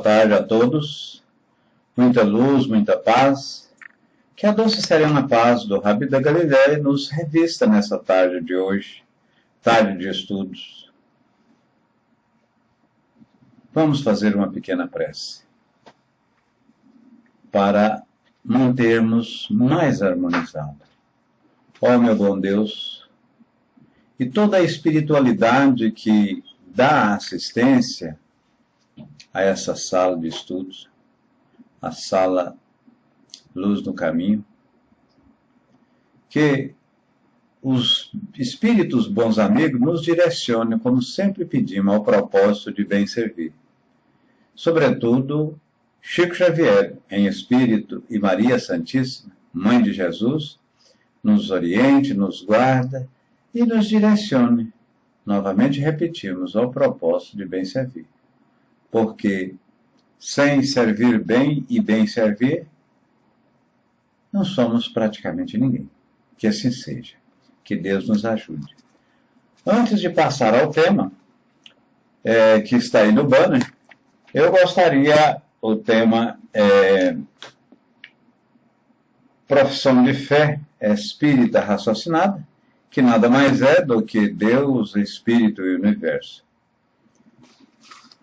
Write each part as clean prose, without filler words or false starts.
tarde a todos, muita luz, muita paz, que a doce e serena paz do Rabi da Galileia nos revista nessa tarde de hoje, tarde de estudos. Vamos fazer uma pequena prece para mantermos mais harmonizado. Ó meu bom Deus, e toda a espiritualidade que dá assistência a essa sala de estudos, a sala Luz no Caminho, que os espíritos bons amigos nos direcionem, como sempre pedimos, ao propósito de bem servir. Sobretudo, Chico Xavier, em espírito, e Maria Santíssima, Mãe de Jesus, nos oriente, nos guarda e nos direcione. Novamente repetimos, ao propósito de bem servir. Porque sem servir bem e bem servir, não somos praticamente ninguém. Que assim seja. Que Deus nos ajude. Antes de passar ao tema, que está aí no banner, eu gostaria, o tema é Profissão de Fé Espírita Raciocinada, que nada mais é do que Deus, Espírito e Universo.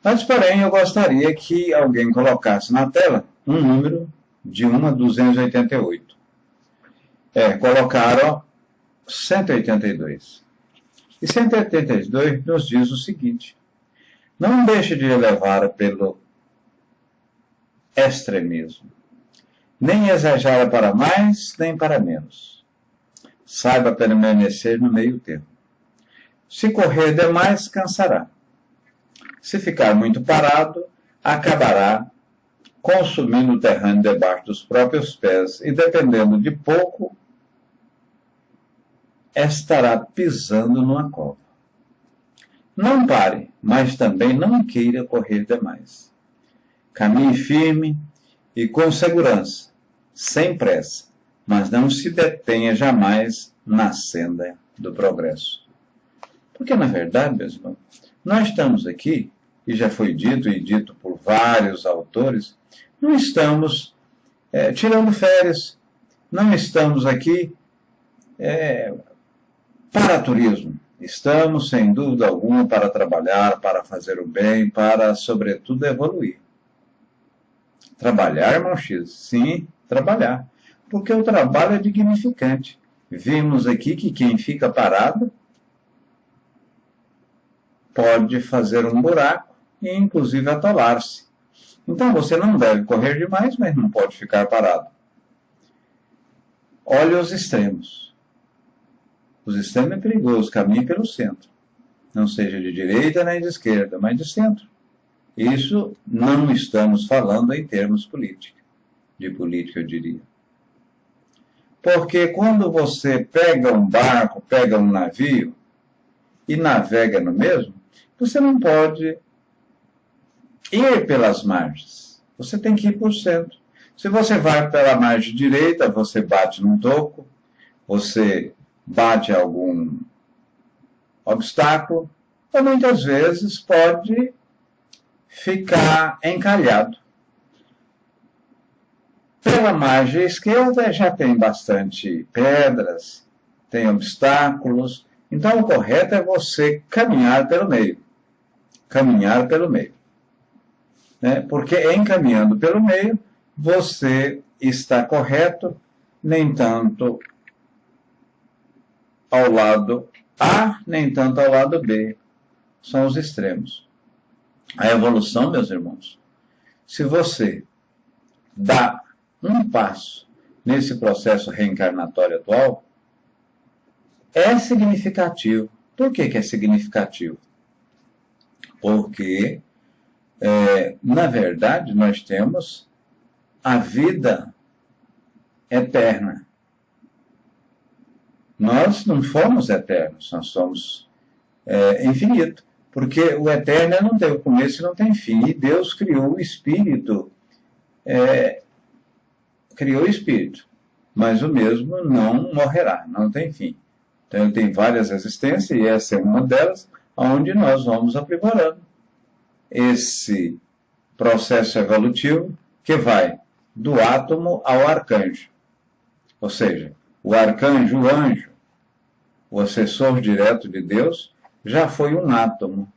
Mas, porém, eu gostaria que alguém colocasse na tela um número de 1 a 288. Colocaram 182. E 182 nos diz o seguinte: não deixe de levar pelo extremismo, nem exagera para mais, nem para menos. Saiba permanecer no meio termo. Se correr demais, cansará. Se ficar muito parado, acabará consumindo o terreno debaixo dos próprios pés e, dependendo de pouco, estará pisando numa cova. Não pare, mas também não queira correr demais. Caminhe firme e com segurança, sem pressa, mas não se detenha jamais na senda do progresso. Porque, na verdade, meus irmãos, nós estamos aqui, e já foi dito e dito por vários autores, não estamos tirando férias, não estamos aqui para turismo. Estamos, sem dúvida alguma, para trabalhar, para fazer o bem, para, sobretudo, evoluir. Trabalhar, irmão X? Sim, trabalhar. Porque o trabalho é dignificante. Vimos aqui que quem fica parado pode fazer um buraco e, inclusive, atolar-se. Então, você não deve correr demais, mas não pode ficar parado. Olhe os extremos. Os extremos é perigoso, caminhe pelo centro. Não seja de direita nem de esquerda, mas de centro. Isso não estamos falando em termos políticos. De política, eu diria. Porque quando você pega um barco, pega um navio e navega no mesmo, você não pode ir pelas margens. Você tem que ir por centro. Se você vai pela margem direita, você bate num toco, você bate algum obstáculo, ou muitas vezes pode ficar encalhado. Pela margem esquerda já tem bastante pedras, tem obstáculos, então o correto é você caminhar pelo meio. Caminhar pelo meio. Porque encaminhando pelo meio, você está correto, nem tanto ao lado A, nem tanto ao lado B. São os extremos. A evolução, meus irmãos, se você dá um passo nesse processo reencarnatório atual, é significativo. Por que é significativo? Porque, na verdade, nós temos a vida eterna. Nós não fomos eternos, nós somos infinitos. Porque o eterno não tem começo e não tem fim. E Deus criou o espírito. Criou o espírito. Mas o mesmo não morrerá, não tem fim. Então ele tem várias existências, e essa é uma delas, onde nós vamos aprimorando esse processo evolutivo que vai do átomo ao arcanjo. Ou seja, o arcanjo, o anjo, o assessor direto de Deus, já foi um átomo.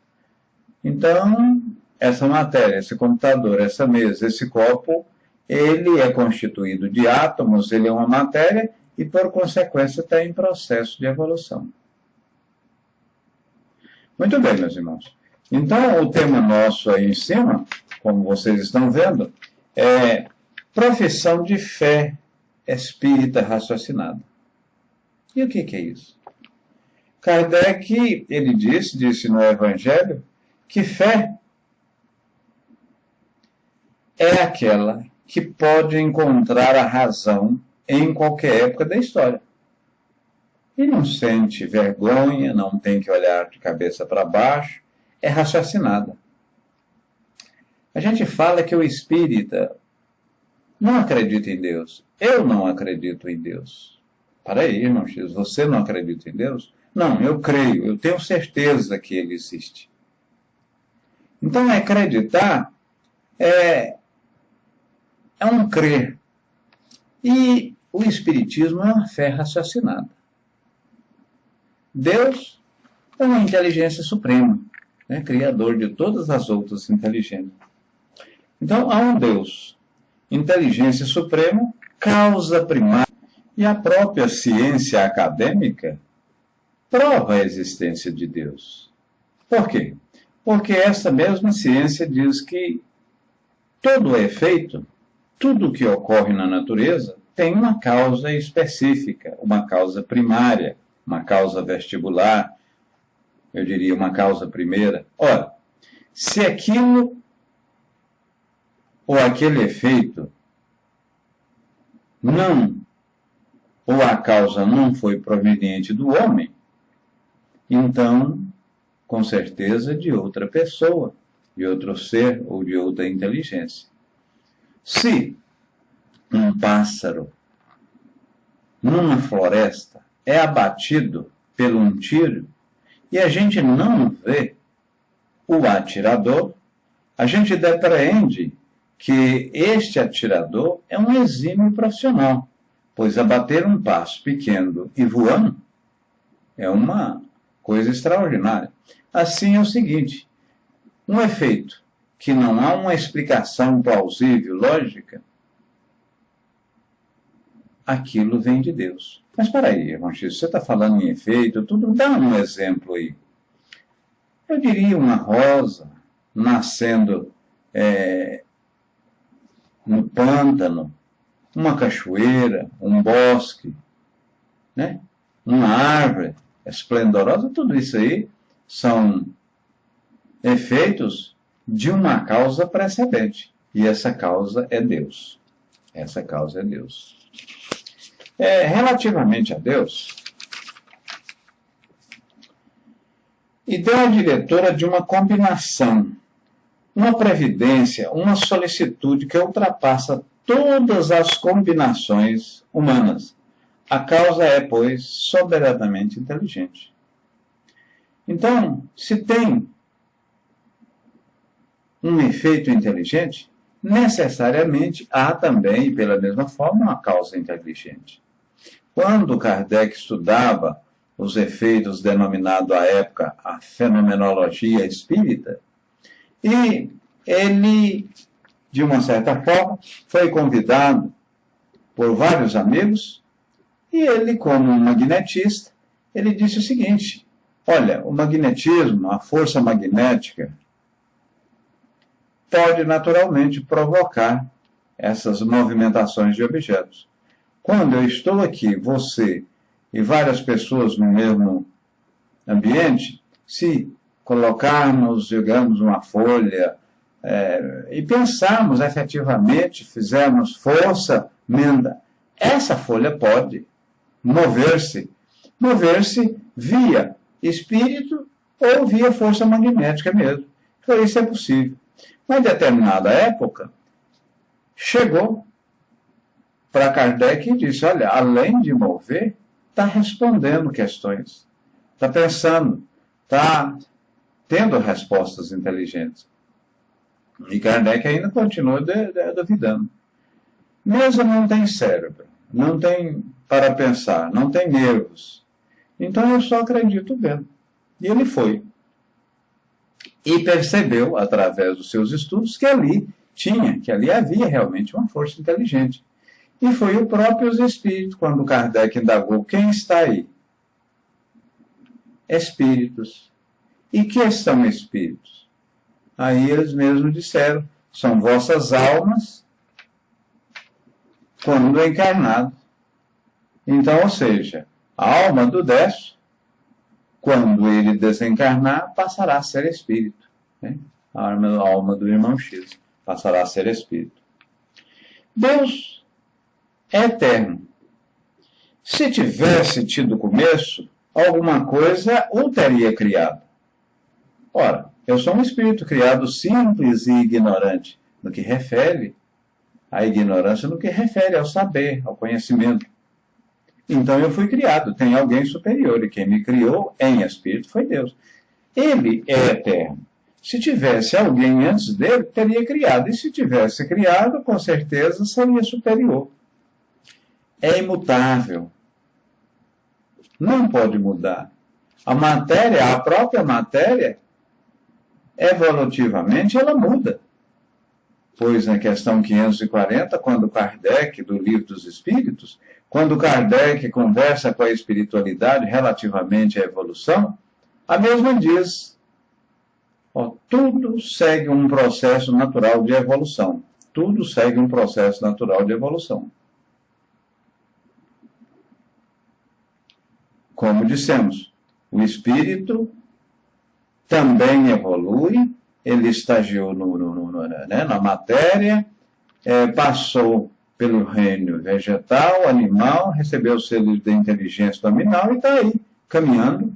Então, essa matéria, esse computador, essa mesa, esse copo, ele é constituído de átomos, ele é uma matéria e, por consequência, está em processo de evolução. Muito bem, meus irmãos. Então, o tema nosso aí em cima, como vocês estão vendo, é profissão de fé espírita raciocinada. E o que é isso? Kardec, ele disse no Evangelho, que fé é aquela que pode encontrar a razão em qualquer época da história. E não sente vergonha, não tem que olhar de cabeça para baixo, é raciocinada. A gente fala que o espírita não acredita em Deus. Eu não acredito em Deus. Para aí, irmão X, você não acredita em Deus? Não, eu creio, eu tenho certeza que ele existe. Então, acreditar é um crer. E o Espiritismo é uma fé raciocinada. Deus é uma inteligência suprema, né? Criador de todas as outras inteligências. Então, há um Deus, inteligência suprema, causa primária, e a própria ciência acadêmica prova a existência de Deus. Por quê? Porque essa mesma ciência diz que todo efeito, tudo que ocorre na natureza, tem uma causa específica, uma causa primária, uma causa vestibular, eu diria uma causa primeira. Ora, se aquilo ou aquele efeito ou a causa não foi proveniente do homem, então, com certeza, de outra pessoa, de outro ser ou de outra inteligência. Se um pássaro numa floresta é abatido por um tiro e a gente não vê o atirador, a gente depreende que este atirador é um exímio profissional, pois abater um pássaro pequeno e voando é uma coisa extraordinária. Assim é o seguinte, um efeito que não há uma explicação plausível, lógica, aquilo vem de Deus. Mas espera aí, irmão X, você está falando em efeito, tudo, dá um exemplo aí. Eu diria uma rosa nascendo no pântano, uma cachoeira, um bosque, né? Uma árvore esplendorosa, tudo isso aí são efeitos de uma causa precedente. E essa causa é Deus. Essa causa é Deus. Relativamente a Deus, ideia diretora de uma combinação, uma previdência, uma solicitude que ultrapassa todas as combinações humanas. A causa é, pois, soberanamente inteligente. Então, se tem um efeito inteligente, necessariamente há também, pela mesma forma, uma causa inteligente. Quando Kardec estudava os efeitos denominados à época a fenomenologia espírita, e ele, de uma certa forma, foi convidado por vários amigos, e ele, como um magnetista, ele disse o seguinte, olha, o magnetismo, a força magnética, pode naturalmente provocar essas movimentações de objetos. Quando eu estou aqui, você e várias pessoas no mesmo ambiente, se colocarmos, digamos, uma folha e pensarmos efetivamente, fizermos força, essa folha pode mover-se via espírito ou via força magnética mesmo. Então, isso é possível. Em determinada época, chegou para Kardec e disse, olha, além de mover, está respondendo questões, está pensando, está tendo respostas inteligentes. E Kardec ainda continua duvidando. Mesa não tem cérebro, não tem para pensar, não tem nervos. Então eu só acredito vendo. E ele foi. E percebeu, através dos seus estudos, que ali havia realmente uma força inteligente. E foi o próprio espírito, quando Kardec indagou, quem está aí? Espíritos. E que são espíritos? Aí eles mesmos disseram, são vossas almas quando encarnados. Então, ou seja, a alma do décio, quando ele desencarnar, passará a ser espírito. Né? A alma do irmão X passará a ser espírito. Deus é eterno. Se tivesse tido começo, alguma coisa o teria criado. Ora, eu sou um espírito criado simples e ignorante, no que refere à ignorância, no que refere ao saber, ao conhecimento. Então eu fui criado, tem alguém superior, e quem me criou em espírito foi Deus. Ele é eterno. Se tivesse alguém antes dele, teria criado, e se tivesse criado, com certeza seria superior. É imutável. Não pode mudar. A matéria, a própria matéria, evolutivamente, ela muda. Pois na questão 540, quando Kardec, do Livro dos Espíritos, quando Kardec conversa com a espiritualidade relativamente à evolução, a mesma diz, tudo segue um processo natural de evolução. Tudo segue um processo natural de evolução. Como dissemos, o espírito também evolui, ele estagiou na matéria, passou pelo reino vegetal, animal, recebeu o selo de inteligência nominal e está aí, caminhando.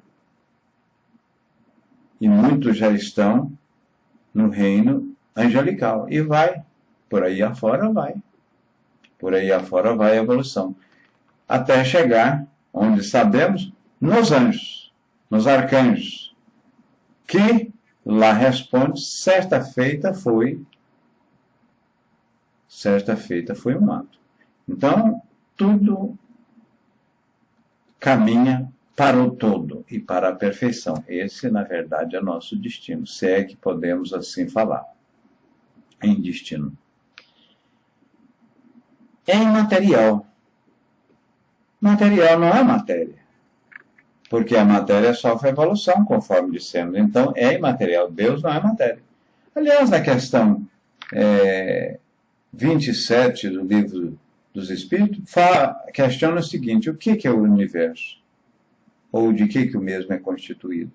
E muitos já estão no reino angelical. E vai, por aí afora vai. Por aí afora vai a evolução. Até chegar, onde sabemos, nos anjos, nos arcanjos, que lá responde, certa feita foi um ato. Então, tudo caminha para o todo e para a perfeição. Esse, na verdade, é nosso destino, se é que podemos assim falar, em destino. É imaterial. Material não é matéria. Porque a matéria sofre evolução, conforme dissemos. Então, é imaterial. Deus não é matéria. Aliás, na questão 27 do Livro dos Espíritos, questiona o seguinte, o que é o universo? Ou de que o mesmo é constituído?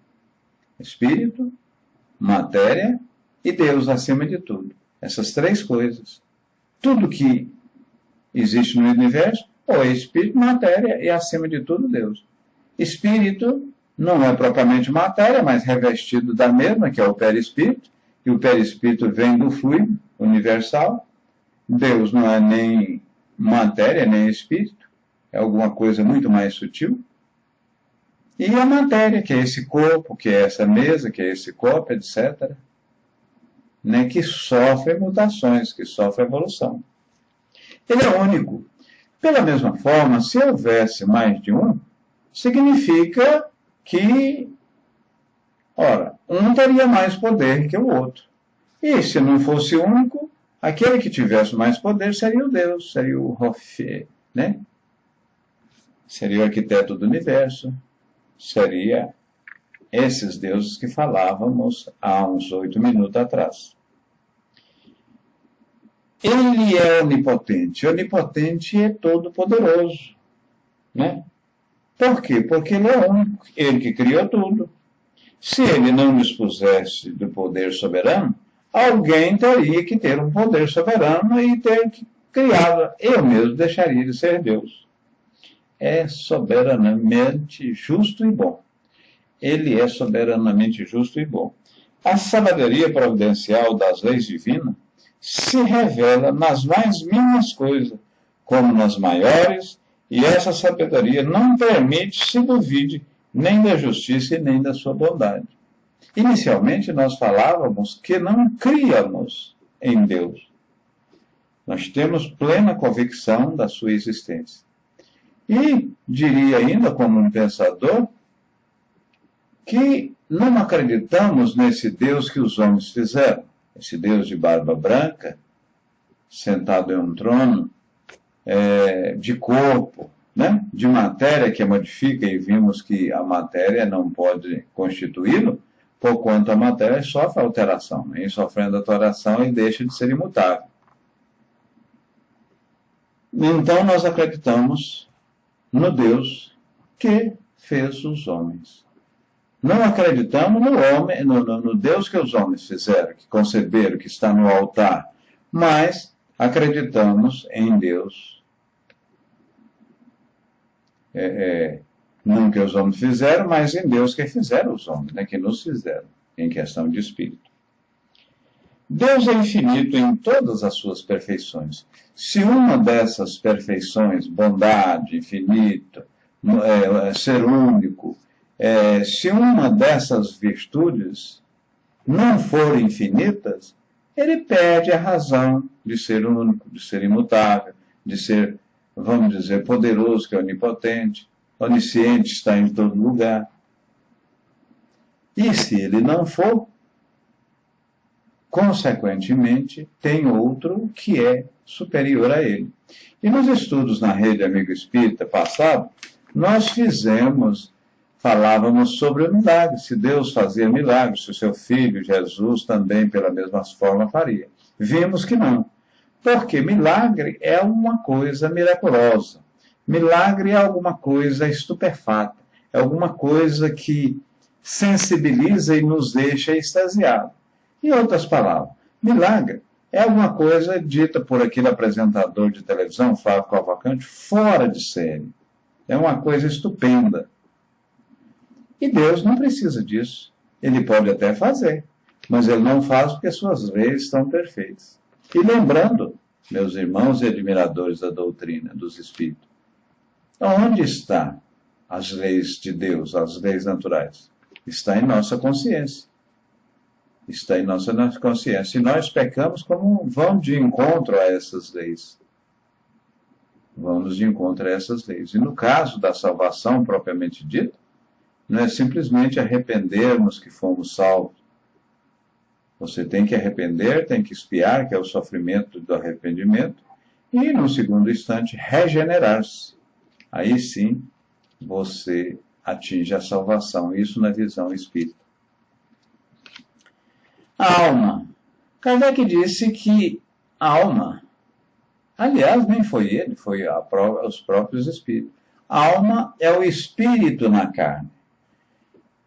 Espírito, matéria e Deus acima de tudo. Essas três coisas. Tudo que existe no universo, ou é espírito, matéria e acima de tudo Deus. Espírito não é propriamente matéria, mas revestido da mesma, que é o perispírito, e o perispírito vem do fluido universal. Deus não é nem matéria, nem espírito, é alguma coisa muito mais sutil. E a matéria, que é esse corpo, que é essa mesa, que é esse copo, etc., né, que sofre mutações, que sofre evolução. Ele é único. Pela mesma forma, se houvesse mais de um, significa que, um teria mais poder que o outro. E se não fosse único, aquele que tivesse mais poder seria o Deus, seria o Rofe, né? Seria o arquiteto do universo, seria esses deuses que falávamos há uns 8 minutos atrás. Ele é onipotente. Onipotente é todo-poderoso, né? Por quê? Porque ele é único, ele que criou tudo. Se ele não dispusesse do poder soberano, alguém teria que ter um poder soberano e ter que criá-lo. Eu mesmo deixaria de ser Deus. É soberanamente justo e bom. Ele é soberanamente justo e bom. A sabedoria providencial das leis divinas se revela nas mais mínimas coisas, como nas maiores, e essa sabedoria não permite se duvide nem da justiça e nem da sua bondade. Inicialmente nós falávamos que não críamos em Deus. Nós temos plena convicção da sua existência. E diria ainda, como um pensador, que não acreditamos nesse Deus que os homens fizeram, esse Deus de barba branca, sentado em um trono, de corpo, né? De matéria que a modifica, e vimos que a matéria não pode constituí-lo, porquanto a matéria sofre alteração, né? E sofrendo alteração ele deixa de ser imutável. Então nós acreditamos no Deus que fez os homens. Não acreditamos no Deus que os homens fizeram, que conceberam, que está no altar, mas acreditamos em Deus. Não que os homens fizeram, mas em Deus que fizeram os homens, né, que nos fizeram, em questão de espírito. Deus é infinito em todas as suas perfeições. Se uma dessas perfeições, bondade, infinito, ser único, se uma dessas virtudes não for infinitas, ele perde a razão de ser único, de ser imutável, de ser, vamos dizer, poderoso, que é onipotente, onisciente, está em todo lugar. E se ele não for, consequentemente, tem outro que é superior a ele. E nos estudos na Rede Amigo Espírita passado, nós falávamos sobre o milagre, se Deus fazia milagres, se o seu Filho, Jesus, também pela mesma forma faria. Vimos que não, porque milagre é uma coisa miraculosa, milagre é alguma coisa estupefata, é alguma coisa que sensibiliza e nos deixa extasiados. Em outras palavras, milagre é alguma coisa dita por aquele apresentador de televisão, Flávio Cavalcante, fora de série. É uma coisa estupenda. E Deus não precisa disso. Ele pode até fazer, mas ele não faz porque suas leis estão perfeitas. E lembrando, meus irmãos e admiradores da doutrina dos Espíritos, onde estão as leis de Deus, as leis naturais? Está em nossa consciência. Está em nossa consciência. E nós pecamos como vamos de encontro a essas leis. Vamos de encontro a essas leis. E no caso da salvação propriamente dita, não é simplesmente arrependermos que fomos salvos. Você tem que arrepender, tem que expiar, que é o sofrimento do arrependimento, e, no segundo instante, regenerar-se. Aí sim, você atinge a salvação. Isso na visão espírita. A alma. Kardec disse que a alma, aliás, nem foi ele, foi os próprios espíritos. A alma é o espírito na carne.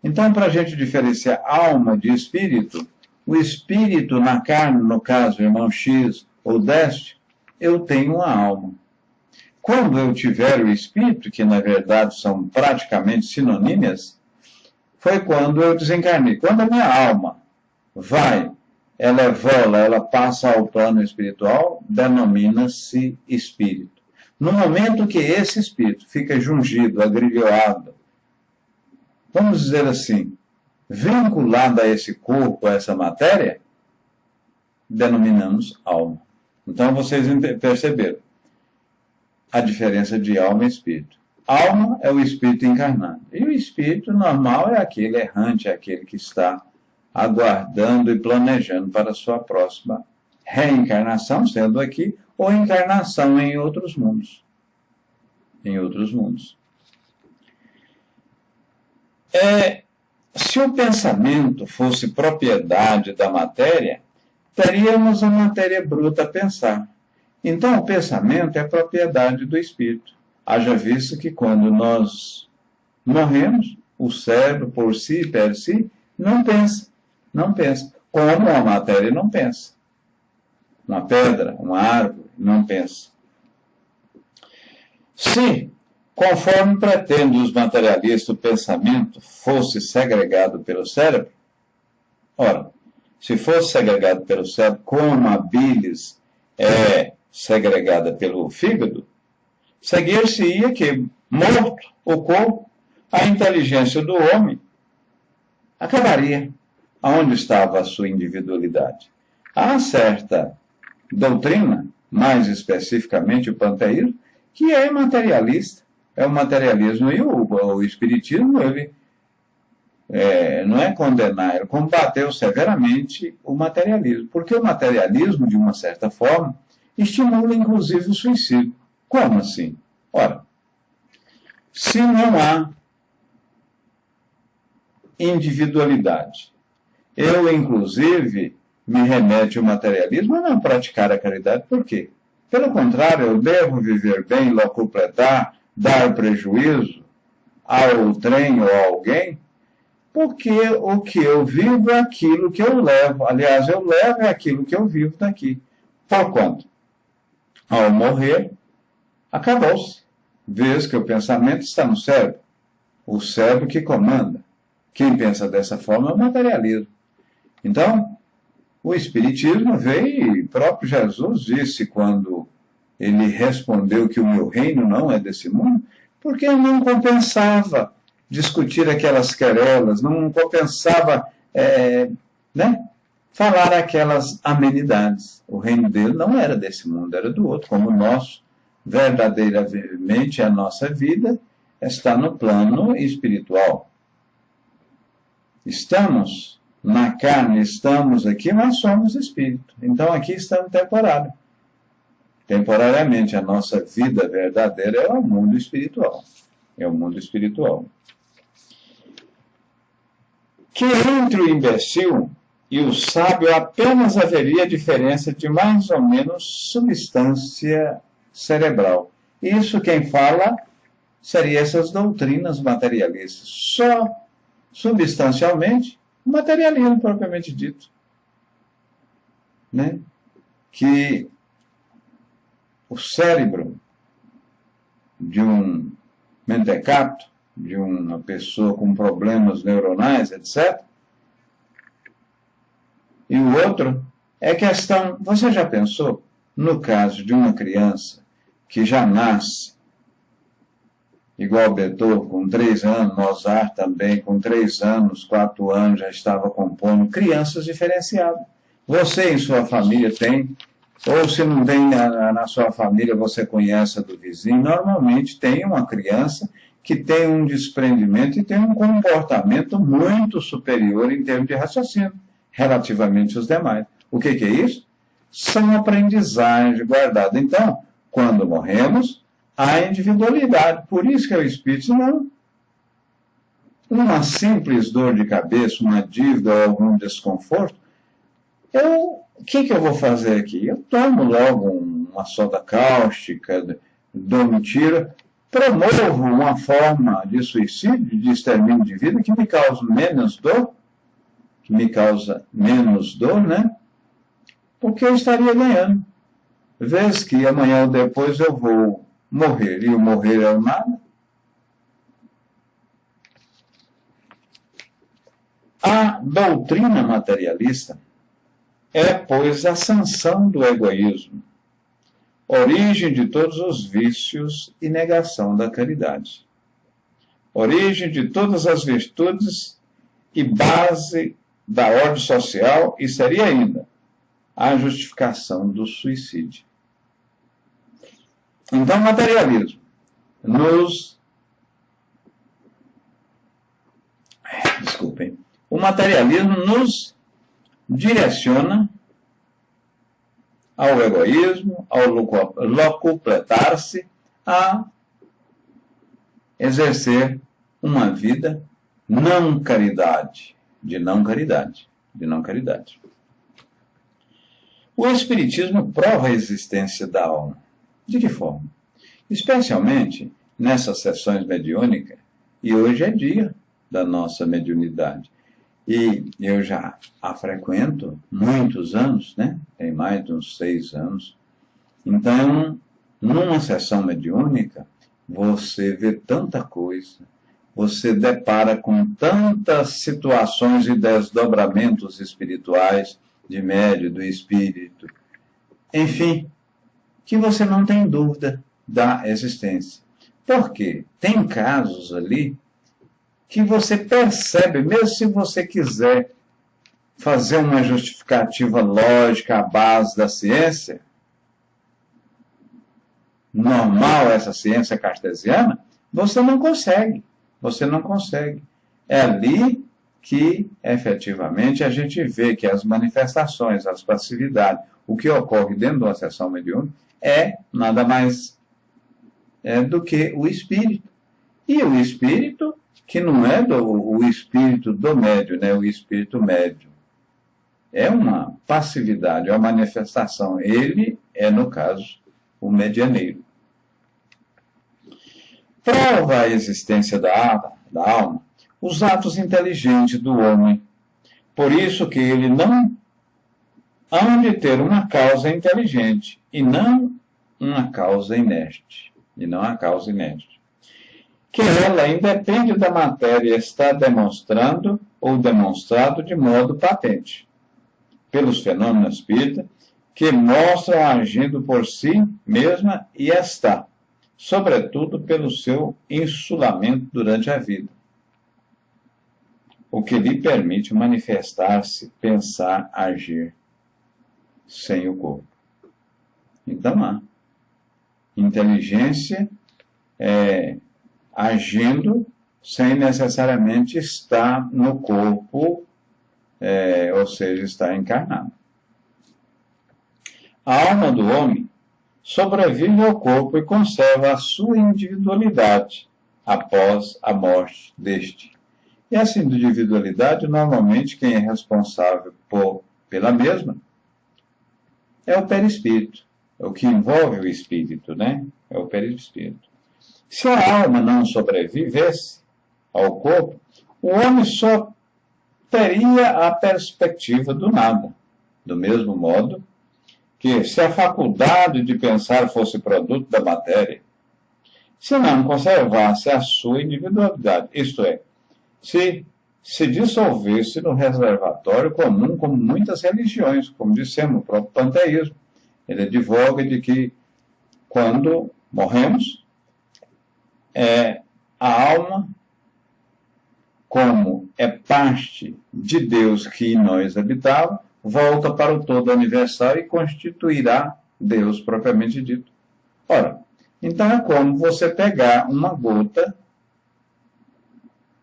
Então, para a gente diferenciar alma de espírito, o espírito na carne, no caso, irmão X ou deste, eu tenho uma alma. Quando eu tiver o espírito, que na verdade são praticamente sinonímias, foi quando eu desencarnei. Quando a minha alma ela vola, ela passa ao plano espiritual, denomina-se espírito. No momento que esse espírito fica jungido, agrilhoado, vamos dizer assim, vinculado a esse corpo, a essa matéria, denominamos alma. Então vocês perceberam a diferença de alma e espírito. Alma é o espírito encarnado. E o espírito normal é aquele errante, é aquele que está aguardando e planejando para a sua próxima reencarnação, sendo aqui, ou encarnação em outros mundos. Em outros mundos. Se o pensamento fosse propriedade da matéria, teríamos a matéria bruta a pensar. Então, o pensamento é propriedade do espírito. Haja visto que quando nós morremos, o cérebro, por si, per si, não pensa. Não pensa. Como a matéria não pensa. Uma pedra, uma árvore, não pensa. Se, conforme pretendem os materialistas, o pensamento fosse segregado pelo cérebro, ora, se fosse segregado pelo cérebro, como a bilis é segregada pelo fígado, seguir-se-ia que, morto o corpo, a inteligência do homem acabaria. Aonde estava a sua individualidade? Há certa doutrina, mais especificamente o panteísmo, que é materialista, é o materialismo, e o espiritismo, ele não é condenar, ele combateu severamente o materialismo, porque o materialismo, de uma certa forma, estimula inclusive o suicídio. Como assim? Ora, se não há individualidade, eu, inclusive, me remete ao materialismo a não praticar a caridade. Por quê? Pelo contrário, eu devo viver bem, locupletar, dar prejuízo ao trem ou a alguém, porque o que eu vivo é aquilo que eu levo. Aliás, eu levo é aquilo que eu vivo daqui. Porquanto, ao morrer, acabou-se. Vês que o pensamento está no cérebro. O cérebro que comanda. Quem pensa dessa forma é o materialismo. Então, o Espiritismo veio e próprio Jesus disse quando ele respondeu que o meu reino não é desse mundo, porque não compensava discutir aquelas querelas, não compensava falar aquelas amenidades. O reino dele não era desse mundo, era do outro, como o nosso. Verdadeiramente a nossa vida está no plano espiritual. Estamos na carne, estamos aqui, mas somos espírito. Então aqui estamos temporário. Temporariamente, a nossa vida verdadeira é o mundo espiritual. É o mundo espiritual. Que entre o imbecil e o sábio apenas haveria diferença de mais ou menos substância cerebral. Isso quem fala seria essas doutrinas materialistas. Só substancialmente, materialismo propriamente dito. Né? Que o cérebro de um mentecato, de uma pessoa com problemas neuronais, etc. E o outro é questão, você já pensou, no caso de uma criança que já nasce, igual Beethoven, com 3 anos, Mozart também, com 3 anos, 4 anos, já estava compondo, crianças diferenciadas. Você em sua família tem, ou se não tem na sua família, você conhece a do vizinho, normalmente tem uma criança que tem um desprendimento e tem um comportamento muito superior em termos de raciocínio, relativamente aos demais. O que é isso? São aprendizagens guardadas. Então, quando morremos, há individualidade. Por isso que o espírito não. Uma simples dor de cabeça, uma dívida ou algum desconforto, o que eu vou fazer aqui? Eu tomo logo uma soda cáustica, dou um tiro, promovo uma forma de suicídio, de extermínio de vida que me causa menos dor, né? Porque eu estaria ganhando. Vez que amanhã ou depois eu vou morrer, e o morrer é o nada. A doutrina materialista é, pois, a sanção do egoísmo, origem de todos os vícios e negação da caridade, origem de todas as virtudes e base da ordem social, e seria ainda a justificação do suicídio. Então, o materialismo o materialismo nos direciona ao egoísmo, ao locupletar-se, a exercer uma vida de não caridade. O Espiritismo prova a existência da alma. De que forma? Especialmente nessas sessões mediúnicas, e hoje é dia da nossa mediunidade. E eu já a frequento muitos anos, né? Tem mais de uns 6 anos. Então, numa sessão mediúnica, você vê tanta coisa, você depara com tantas situações e desdobramentos espirituais, de médio, do espírito, enfim, que você não tem dúvida da existência. Por quê? Tem casos ali que você percebe, mesmo se você quiser fazer uma justificativa lógica à base da ciência, normal, essa ciência cartesiana, você não consegue. Você não consegue. É ali que, efetivamente, a gente vê que as manifestações, as passividades, o que ocorre dentro de uma sessão mediúnica é nada mais do que o espírito. E o espírito, que não é o espírito do médium, né? O espírito médium. É uma passividade, é uma manifestação. Ele é, no caso, o medianeiro. Prova a existência da alma os atos inteligentes do homem. Por isso que ele não há de ter uma causa inteligente e não uma causa inerte. Que ela independe da matéria está demonstrando ou demonstrado de modo patente, pelos fenômenos espírita, que mostram agindo por si mesma e está, sobretudo pelo seu insulamento durante a vida, o que lhe permite manifestar-se, pensar, agir, sem o corpo. Então há inteligência agindo sem necessariamente estar no corpo, ou seja, estar encarnado. A alma do homem sobrevive ao corpo e conserva a sua individualidade após a morte deste. E essa individualidade, normalmente, quem é responsável pela mesma é o perispírito, é o que envolve o espírito, né? É o perispírito. Se a alma não sobrevivesse ao corpo, o homem só teria a perspectiva do nada. Do mesmo modo que, se a faculdade de pensar fosse produto da matéria, se não conservasse a sua individualidade, isto é, se dissolvesse no reservatório comum, como muitas religiões, como dissemos, o próprio panteísmo. Ele advoga de que, quando morremos, a alma, como é parte de Deus que em nós habitava, volta para o todo universal e constituirá Deus propriamente dito. Ora, então é como você pegar uma gota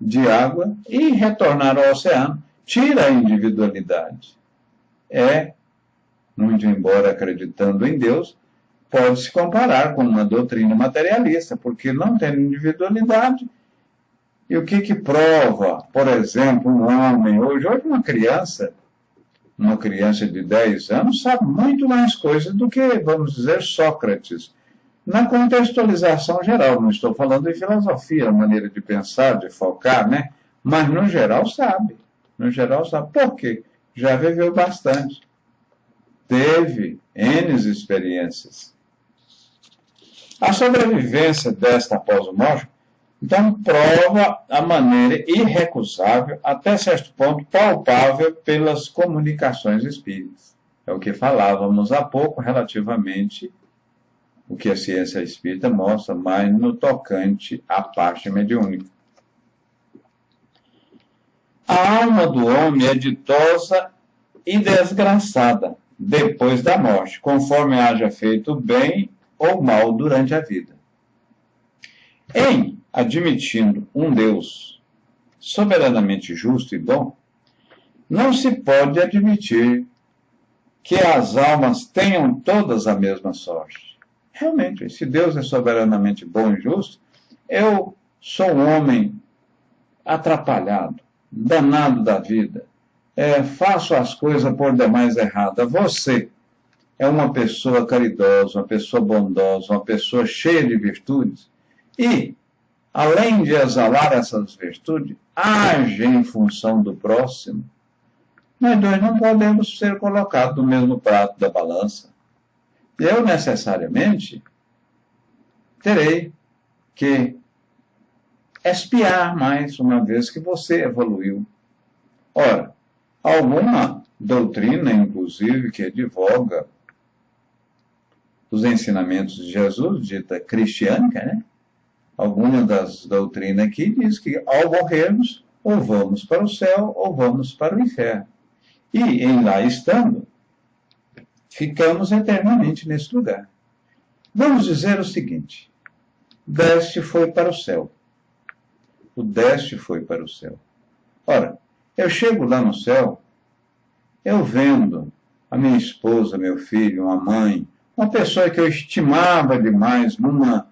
de água e retornar ao oceano. Tira a individualidade. Muito embora acreditando em Deus, pode se comparar com uma doutrina materialista, porque não tem individualidade. E o que prova, por exemplo, um homem, hoje uma criança de 10 anos, sabe muito mais coisas do que, vamos dizer, Sócrates. Na contextualização geral, não estou falando de filosofia, maneira de pensar, de focar, né? Mas no geral sabe. Por quê? Já viveu bastante. Teve N experiências. A sobrevivência desta após o morte, então, prova a maneira irrecusável, até certo ponto palpável, pelas comunicações espíritas. É o que falávamos há pouco relativamente o que a ciência espírita mostra, mais no tocante à parte mediúnica. A alma do homem é ditosa e desgraçada depois da morte, conforme haja feito bem ou mal durante a vida. Em admitindo um Deus soberanamente justo e bom, não se pode admitir que as almas tenham todas a mesma sorte. Realmente, se Deus é soberanamente bom e justo, eu sou um homem atrapalhado, danado da vida, faço as coisas por demais erradas. Você é uma pessoa caridosa, uma pessoa bondosa, uma pessoa cheia de virtudes, e, além de exalar essas virtudes, age em função do próximo. Nós dois não podemos ser colocados no mesmo prato da balança. Eu, necessariamente, terei que espiar mais, uma vez que você evoluiu. Ora, alguma doutrina, inclusive, que advoga os ensinamentos de Jesus, dita cristiânica, né? Alguma das doutrinas aqui diz que, ao morrermos, ou vamos para o céu, ou vamos para o inferno. E, em lá estando, ficamos eternamente nesse lugar. Vamos dizer o seguinte: Deste foi para o céu. O Deste foi para o céu. Ora, eu chego lá no céu, eu vendo a minha esposa, meu filho, uma mãe, uma pessoa que eu estimava demais numa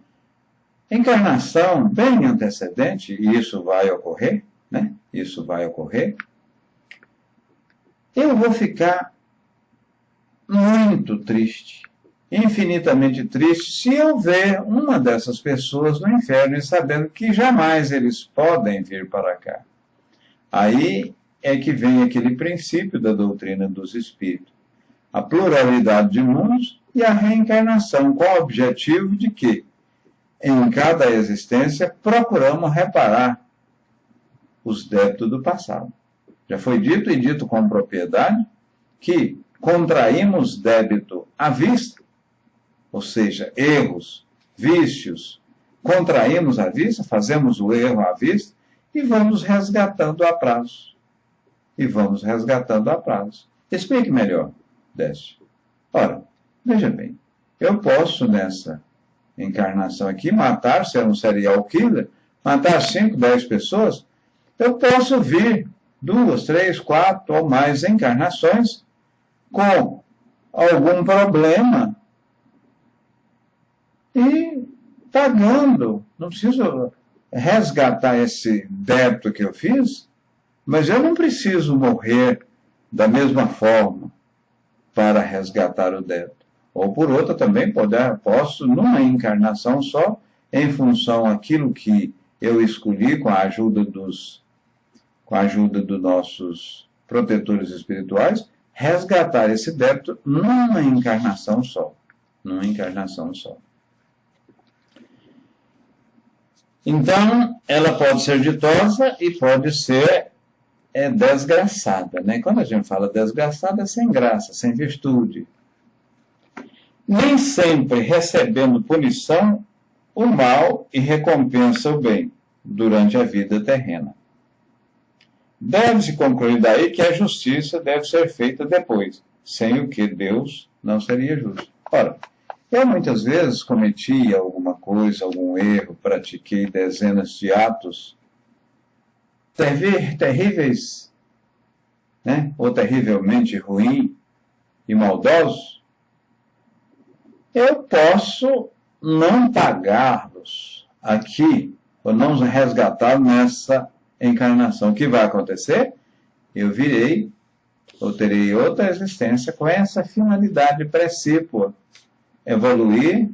encarnação bem antecedente, e isso vai ocorrer, né? Isso vai ocorrer. Eu vou ficar muito triste, infinitamente triste, se eu ver uma dessas pessoas no inferno e sabendo que jamais eles podem vir para cá. Aí é que vem aquele princípio da doutrina dos espíritos. A pluralidade de mundos e a reencarnação, com o objetivo de que, em cada existência, procuramos reparar os débitos do passado. Já foi dito e dito com propriedade que contraímos débito à vista, ou seja, erros, vícios, contraímos à vista, fazemos o erro à vista e vamos resgatando a prazo. E vamos resgatando a prazo. Explique melhor, Décio. Ora, veja bem, eu posso nessa encarnação aqui matar, ser um serial killer, matar 5, 10 pessoas, eu posso vir 2, 3, 4 ou mais encarnações com algum problema e pagando. Não preciso resgatar esse débito que eu fiz, mas eu não preciso morrer da mesma forma para resgatar o débito. Ou por outra também posso, numa encarnação só, em função daquilo que eu escolhi com a ajuda dos nossos protetores espirituais, resgatar esse débito numa encarnação só. Numa encarnação só. Então, ela pode ser ditosa e pode ser desgraçada, né? Quando a gente fala desgraçada, é sem graça, sem virtude. Nem sempre recebendo punição, o mal e recompensa o bem durante a vida terrena. Deve-se concluir daí que a justiça deve ser feita depois, sem o que Deus não seria justo. Ora, eu muitas vezes cometi alguma coisa, algum erro, pratiquei dezenas de atos terríveis, né? Ou terrivelmente ruins e maldosos. Eu posso não pagá-los aqui, ou não resgatá-los nessa encarnação. O que vai acontecer? Eu terei outra existência com essa finalidade precípua: evoluir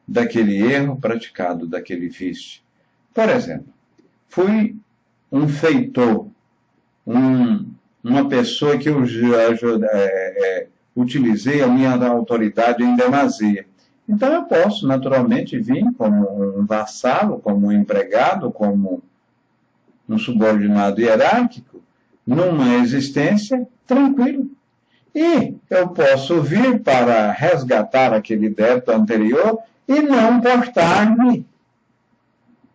daquele erro praticado, daquele vício. Por exemplo, fui um feitor, uma pessoa que eu utilizei a minha autoridade em demasia. Então eu posso naturalmente vir como um vassalo, como um empregado, como um subordinado hierárquico, numa existência tranquila. E eu posso vir para resgatar aquele débito anterior e não portar-me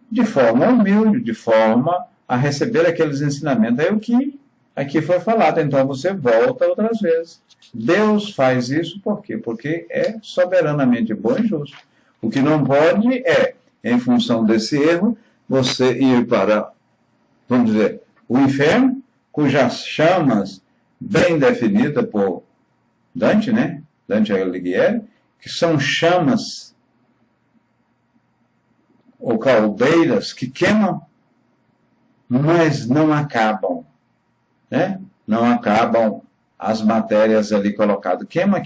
de forma humilde, de forma a receber aqueles ensinamentos. É o que aqui foi falado. Então você volta outras vezes. Deus faz isso por quê? Porque é soberanamente bom e justo. O que não pode é, em função desse erro, você ir para, vamos dizer, o inferno, cujas chamas bem definidas por Dante, né? Dante Alighieri, que são chamas ou caldeiras que queimam, mas não acabam, né? Não acabam as matérias ali colocadas. Queima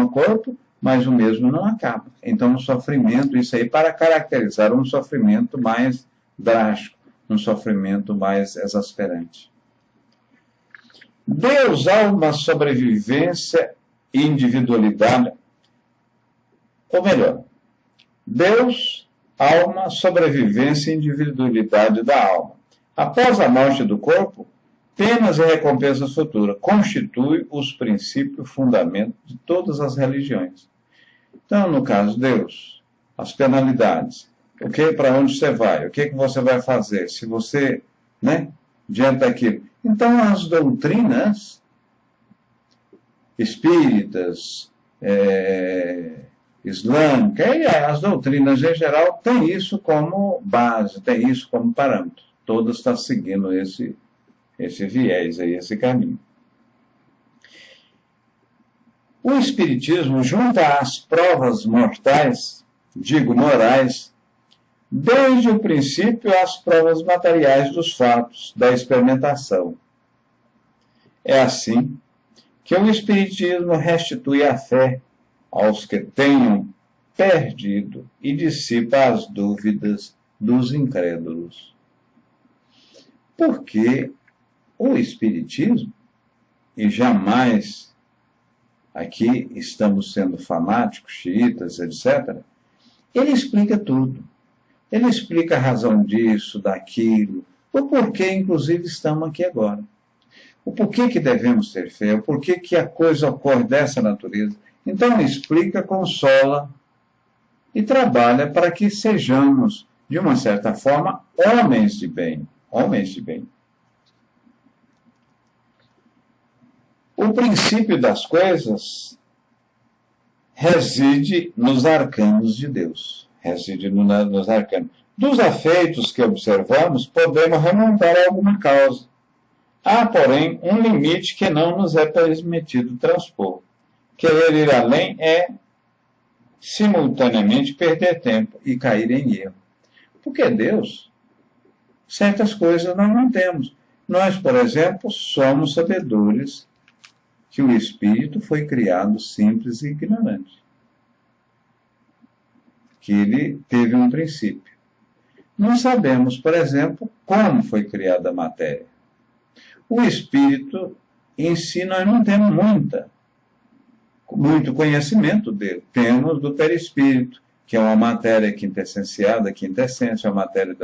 o corpo, mas o mesmo não acaba. Então, o sofrimento, isso aí para caracterizar um sofrimento mais drástico, um sofrimento mais exasperante. Deus há uma sobrevivência e individualidade, ou melhor, Deus há uma sobrevivência e individualidade da alma. Após a morte do corpo, penas e recompensas futuras constituem os princípios fundamentos de todas as religiões. Então, no caso de Deus, as penalidades, para onde você vai, o que você vai fazer, se você, né, diante daquilo. Então, as doutrinas espíritas, islâmicas, e as doutrinas em geral têm isso como base, têm isso como parâmetro. Todas estão seguindo esse viés aí, esse caminho. O Espiritismo junta às provas mortais, digo morais, desde o princípio às provas materiais dos fatos, da experimentação. É assim que o Espiritismo restitui a fé aos que tenham perdido e dissipa as dúvidas dos incrédulos. Porque o Espiritismo, e jamais aqui estamos sendo fanáticos, xiitas, etc., ele explica tudo. Ele explica a razão disso, daquilo, o porquê, inclusive, estamos aqui agora. O porquê que devemos ter fé, o porquê que a coisa ocorre dessa natureza. Então, ele explica, consola e trabalha para que sejamos, de uma certa forma, homens de bem. Homens de bem. O princípio das coisas reside nos arcanos de Deus. Reside nos arcanos. Dos afeitos que observamos, podemos remontar a alguma causa. Há, porém, um limite que não nos é permitido transpor. Querer ir além é, simultaneamente, perder tempo e cair em erro. Porque Deus, certas coisas nós não temos. Nós, por exemplo, somos sabedores que o Espírito foi criado simples e ignorante. Que ele teve um princípio. Não sabemos, por exemplo, como foi criada a matéria. O Espírito em si nós não temos muito conhecimento dele. Temos do perispírito, que é uma matéria quintessenciada, quintessência, a matéria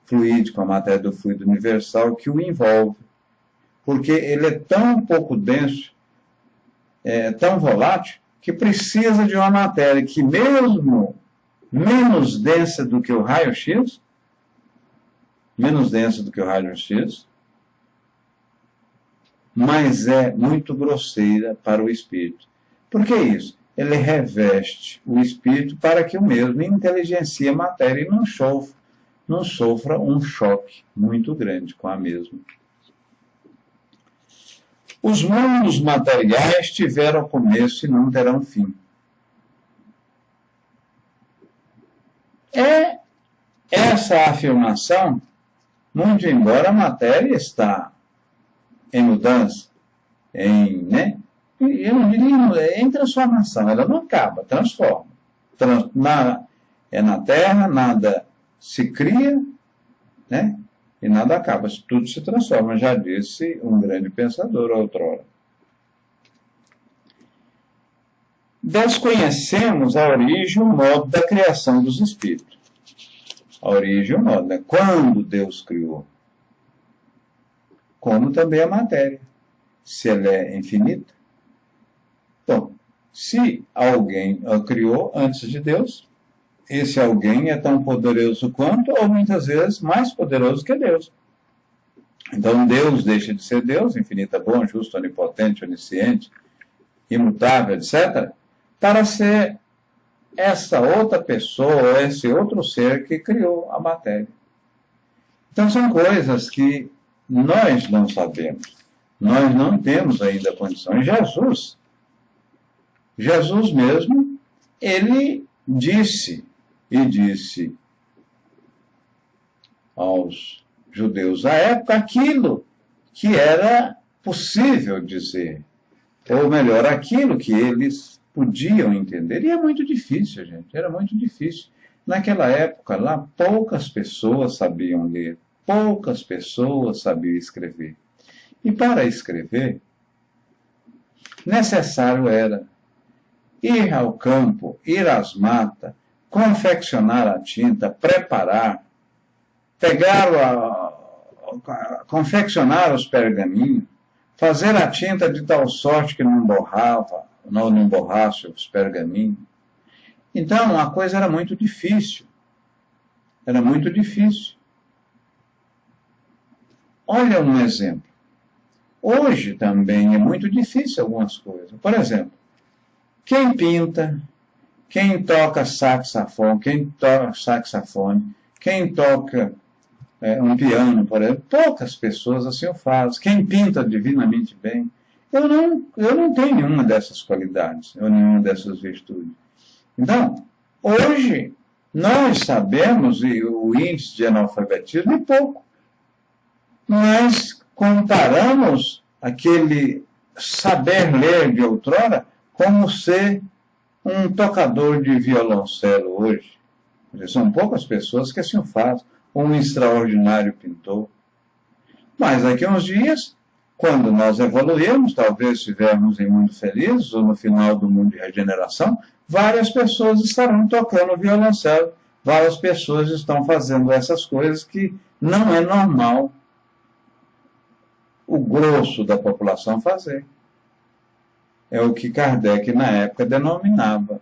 fluídica, a matéria do fluido universal que o envolve. Porque ele é tão pouco denso, tão volátil, que precisa de uma matéria que mesmo menos densa do que o raio-x, mas é muito grosseira para o espírito. Por que isso? Ele reveste o espírito para que o mesmo inteligencie a matéria e não sofra um choque muito grande com a mesma. Os mundos materiais tiveram começo e não terão fim. É essa afirmação, muito embora a matéria está em mudança, eu não diria em transformação, ela não acaba, transforma. Na Terra, nada se cria, né? E nada acaba, tudo se transforma, já disse um grande pensador outrora. Desconhecemos a origem e o modo da criação dos espíritos. A origem e o modo, né? Quando Deus criou. Como também a matéria. Se ela é infinita. Bom, se alguém a criou antes de Deus, esse alguém é tão poderoso quanto, ou muitas vezes mais poderoso que Deus. Então Deus deixa de ser Deus, infinita, bom, justo, onipotente, onisciente, imutável, etc., para ser essa outra pessoa, esse outro ser que criou a matéria. Então são coisas que nós não sabemos. Nós não temos ainda condições. Jesus mesmo, ele disse aos judeus à época aquilo que era possível dizer, ou melhor, aquilo que eles podiam entender. E é muito difícil, gente, era muito difícil. Naquela época lá, poucas pessoas sabiam ler, poucas pessoas sabiam escrever. E para escrever, necessário era ir ao campo, ir às matas, confeccionar a tinta, preparar, confeccionar os pergaminhos, fazer a tinta de tal sorte que não borrasse os pergaminhos. Então, a coisa era muito difícil. Era muito difícil. Olha um exemplo. Hoje também é muito difícil algumas coisas. Por exemplo, quem pinta, quem toca saxofone, quem toca um piano, por exemplo, poucas pessoas assim o fazem. Quem pinta divinamente bem. Eu não tenho nenhuma dessas qualidades, ou nenhuma dessas virtudes. Então, hoje, nós sabemos, e o índice de analfabetismo é pouco, mas comparamos aquele saber ler de outrora como ser um tocador de violoncelo hoje. São poucas pessoas que assim o fazem, um extraordinário pintor. Mas daqui a uns dias, quando nós evoluirmos, talvez estivermos em mundo feliz, ou no final do mundo de regeneração, várias pessoas estarão tocando violoncelo, várias pessoas estão fazendo essas coisas que não é normal o grosso da população fazer. É o que Kardec, na época, denominava.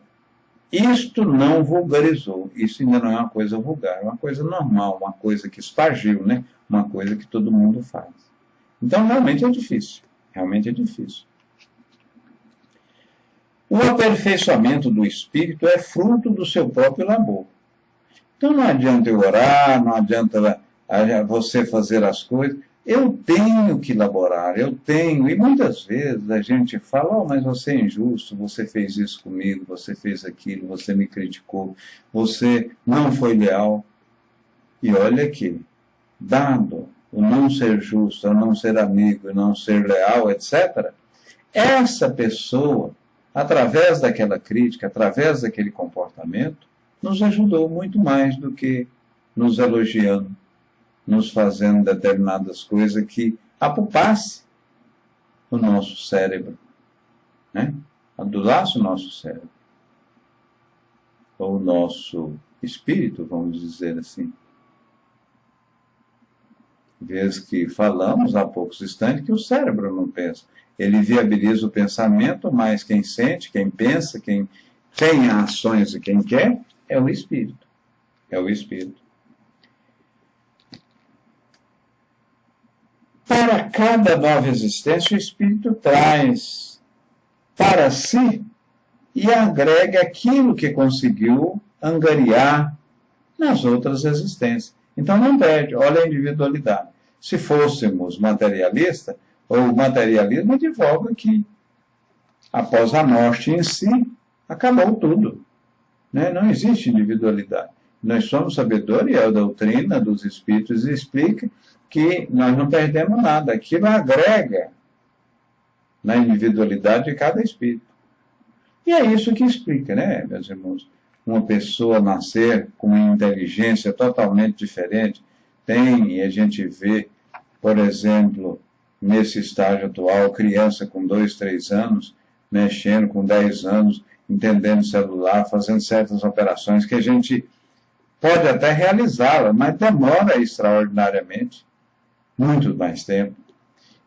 Isto não vulgarizou, isso ainda não é uma coisa vulgar, é uma coisa normal, uma coisa que espargiu, né? Uma coisa que todo mundo faz. Então, realmente é difícil, realmente é difícil. O aperfeiçoamento do espírito é fruto do seu próprio labor. Então, não adianta eu orar, não adianta você fazer as coisas. Eu tenho que elaborar, e muitas vezes a gente fala, mas você é injusto, você fez isso comigo, você fez aquilo, você me criticou, você não foi leal. E olha aqui, dado o não ser justo, o não ser amigo, o não ser leal, etc., essa pessoa, através daquela crítica, através daquele comportamento, nos ajudou muito mais do que nos elogiando, nos fazendo determinadas coisas que apupasse o nosso cérebro, né? Adulasse o nosso cérebro, ou o nosso espírito, vamos dizer assim. Vez que falamos há poucos instantes que o cérebro não pensa. Ele viabiliza o pensamento, mas quem sente, quem pensa, quem tem ações e quem quer, é o espírito. É o espírito. Para cada nova existência, o espírito traz para si e agrega aquilo que conseguiu angariar nas outras existências. Então não perde, olha a individualidade. Se fôssemos materialistas, o materialismo advoga que após a morte em si, acabou tudo. Né? Não existe individualidade. Nós somos sabedores, e a doutrina dos espíritos explica que nós não perdemos nada. Aquilo agrega na individualidade de cada espírito. E é isso que explica, né, meus irmãos? Uma pessoa nascer com uma inteligência totalmente diferente, e a gente vê, por exemplo, nesse estágio atual, criança com 2, 3 anos, mexendo com 10 anos, entendendo celular, fazendo certas operações que a gente pode até realizá-la, mas demora extraordinariamente, muito mais tempo.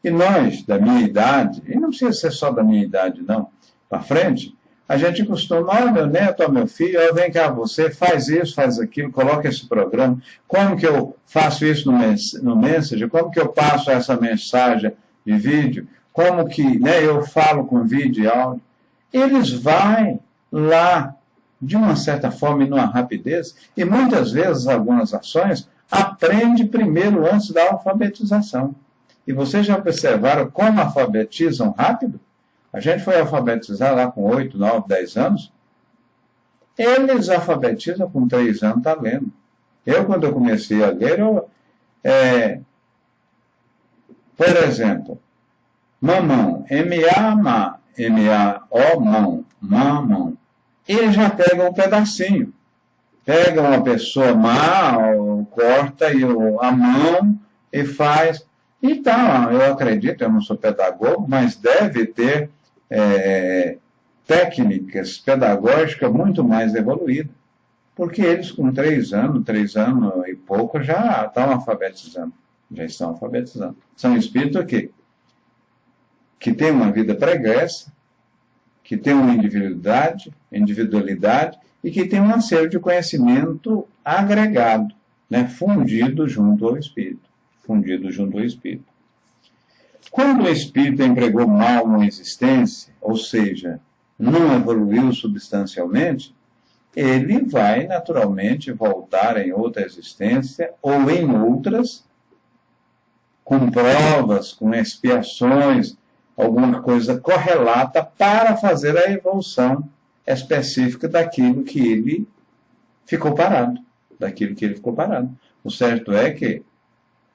E nós, da minha idade, e não precisa ser só da minha idade, não, para frente, a gente costuma, meu neto, meu filho, vem cá, você faz isso, faz aquilo, coloca esse programa, como que eu faço isso no Messenger, como que eu passo essa mensagem de vídeo, como que eu falo com vídeo e áudio. Eles vão lá, de uma certa forma e numa rapidez, e muitas vezes algumas ações aprende primeiro antes da alfabetização. E vocês já observaram como alfabetizam rápido? A gente foi alfabetizar lá com 8, 9, 10 anos. Eles alfabetizam com 3 anos, está lendo. Quando eu comecei a ler, por exemplo, mamão, M-A-M-A, M-A-O, mão, mamão. Ele já pega um pedacinho. Pega uma pessoa mal, corta a mão e faz. Então, eu acredito, eu não sou pedagogo, mas deve ter técnicas pedagógicas muito mais evoluídas. Porque eles com 3 anos e pouco, já estão alfabetizando. Já estão alfabetizando. São espíritos que têm uma vida pregressa, que têm uma individualidade e que têm um acervo de conhecimento agregado, fundido junto ao espírito. Quando o espírito empregou mal uma existência, ou seja, não evoluiu substancialmente, ele vai naturalmente voltar em outra existência ou em outras, com provas, com expiações, alguma coisa correlata para fazer a evolução específica daquilo que ele ficou parado. O certo é que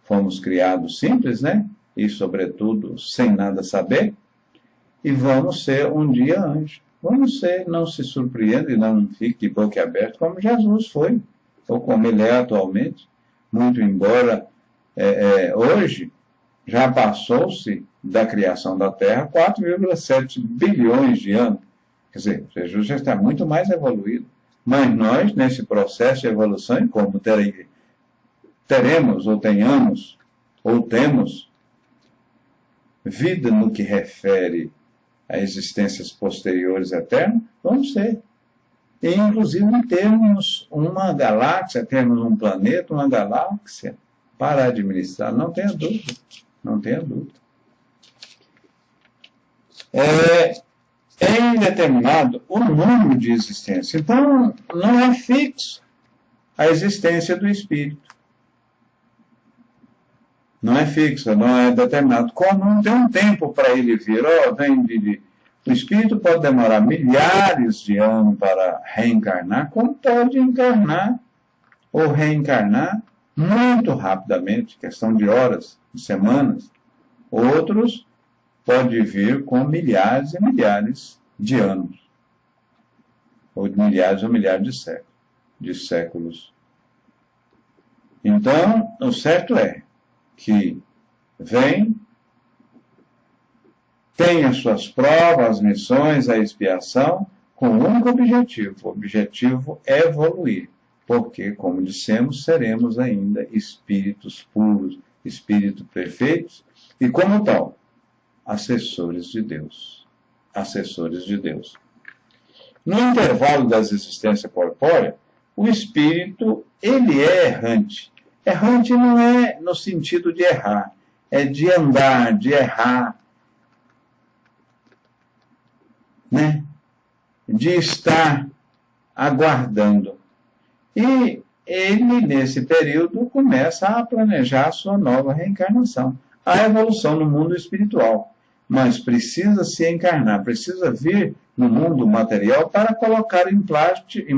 fomos criados simples, né? E, sobretudo, sem nada saber, e vamos ser um dia anjo. Vamos ser, não se surpreenda e não fique boquiaberto como Jesus foi, ou como ele é atualmente, muito embora hoje já passou-se da criação da Terra 4,7 bilhões de anos. Quer dizer, Jesus já está muito mais evoluído. Mas nós, nesse processo de evolução, e como teremos, ou tenhamos, ou temos, vida no que refere a existências posteriores eternas, vamos ser. E, inclusive, termos uma galáxia, termos um planeta, uma galáxia, para administrar, não tenha dúvida. Não tenha dúvida. É indeterminado o número de existências. Então, não é fixo a existência do espírito. Não é fixo, não é determinado. Como não tem um tempo para ele vir, o espírito pode demorar milhares de anos para reencarnar, como pode encarnar ou reencarnar muito rapidamente, questão de horas, de semanas. Outros pode vir com milhares e milhares de anos, ou de milhares ou milhares de séculos. Então, o certo é que vem, tem as suas provas, as missões, a expiação, com um único objetivo. O objetivo é evoluir, porque, como dissemos, seremos ainda espíritos puros, espíritos perfeitos, e como tal, assessores de Deus. Assessores de Deus. No intervalo das existências corpóreas, o espírito, ele é errante. Errante não é no sentido de errar, é de andar, de errar, né? De estar aguardando. E ele, nesse período, começa a planejar a sua nova reencarnação, a evolução no mundo espiritual. Mas precisa se encarnar, precisa vir no mundo material para colocar em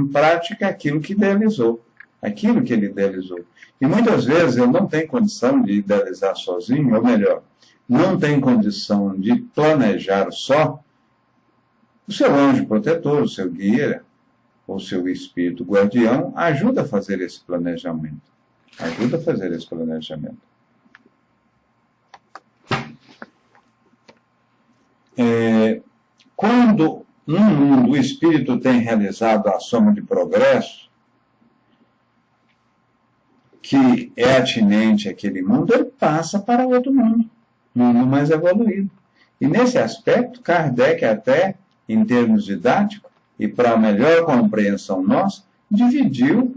prática aquilo que idealizou, aquilo que ele idealizou. E muitas vezes ele não tem condição de idealizar sozinho, ou melhor, não tem condição de planejar só. O seu anjo protetor, o seu guia, ou seu espírito guardião, ajuda a fazer esse planejamento. Ajuda a fazer esse planejamento. Quando no mundo o espírito tem realizado a soma de progresso, que é atinente àquele mundo, ele passa para outro mundo mais evoluído. E nesse aspecto, Kardec até, em termos didáticos, e para a melhor compreensão nossa, dividiu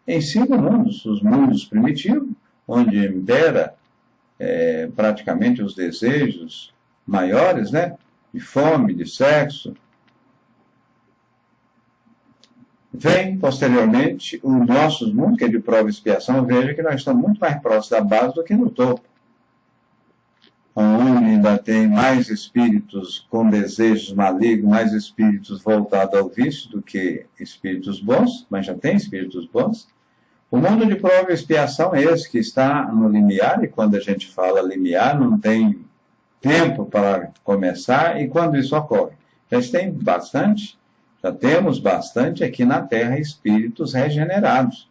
em 5 mundos. Os mundos primitivos, onde impera praticamente os desejos maiores, né? De fome, de sexo. Vem, posteriormente, o nosso mundo, que é de prova e expiação. Veja que nós estamos muito mais próximos da base do que no topo. Onde ainda tem mais espíritos com desejos malignos, mais espíritos voltados ao vício do que espíritos bons, mas já tem espíritos bons. O mundo de prova e expiação é esse que está no limiar, e quando a gente fala limiar, não tem tempo para começar, e quando isso ocorre? Já temos bastante aqui na Terra espíritos regenerados.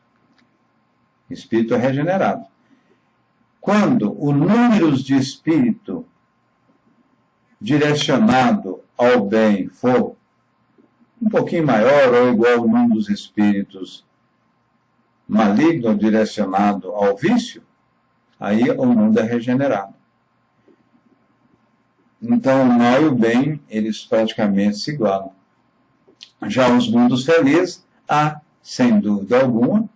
Espírito regenerado. Quando o número de espírito direcionado ao bem for um pouquinho maior ou igual ao número dos espíritos malignos direcionado ao vício, aí o mundo é regenerado. Então, o mal e o bem, eles praticamente se igualam. Já os mundos felizes, há, sem dúvida alguma,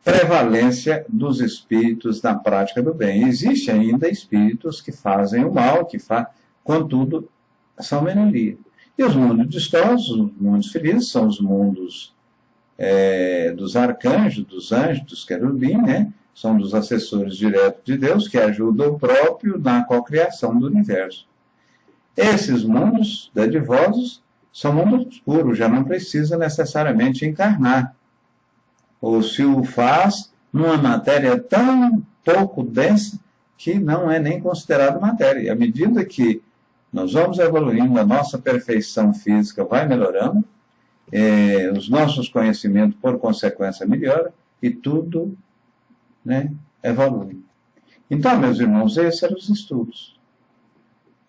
prevalência dos espíritos na prática do bem. Existem ainda espíritos que fazem o mal, contudo, são minoria. E os mundos distosos, os mundos felizes, são os mundos dos arcanjos, dos anjos, dos querubim, né? São dos assessores diretos de Deus, que ajudam o próprio na cocriação do universo. Esses mundos dadivosos são mundos puros, já não precisa necessariamente encarnar. Ou se o faz numa matéria tão pouco densa que não é nem considerado matéria. E à medida que nós vamos evoluindo, a nossa perfeição física vai melhorando, os nossos conhecimentos, por consequência, melhoram e tudo, né, evolui. Então, meus irmãos, esses eram os estudos.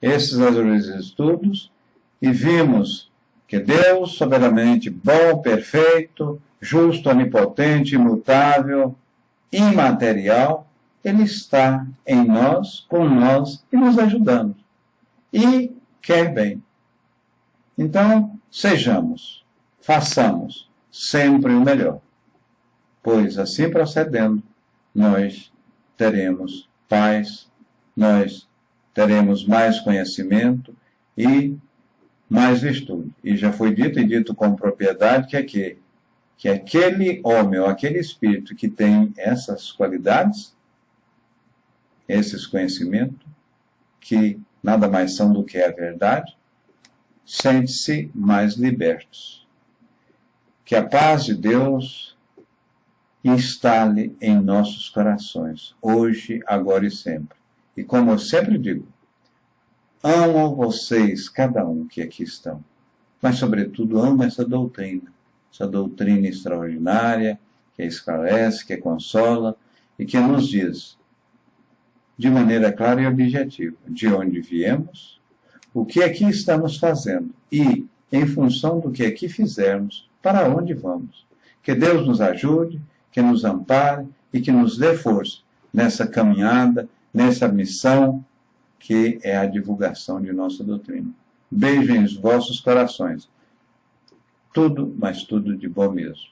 Esses eram os estudos e vimos que Deus, soberanamente bom, perfeito, justo, onipotente, imutável, imaterial, Ele está em nós, com nós e nos ajudando. E quer bem. Então, façamos sempre o melhor, pois assim procedendo, nós teremos paz, nós teremos mais conhecimento e mais virtude. E já foi dito, e dito com propriedade, que aquele homem ou aquele espírito que tem essas qualidades, esses conhecimentos, que nada mais são do que a verdade, sente-se mais libertos. Que a paz de Deus instale em nossos corações, hoje, agora e sempre. E como eu sempre digo, amo vocês, cada um que aqui estão, mas sobretudo amo essa doutrina extraordinária, que esclarece, que consola e que nos diz, de maneira clara e objetiva, de onde viemos, o que aqui estamos fazendo e, em função do que aqui fizermos, para onde vamos. Que Deus nos ajude, que nos ampare e que nos dê força nessa caminhada, nessa missão que é a divulgação de nossa doutrina. Beijo em vossos corações. Tudo, mas tudo de bom mesmo.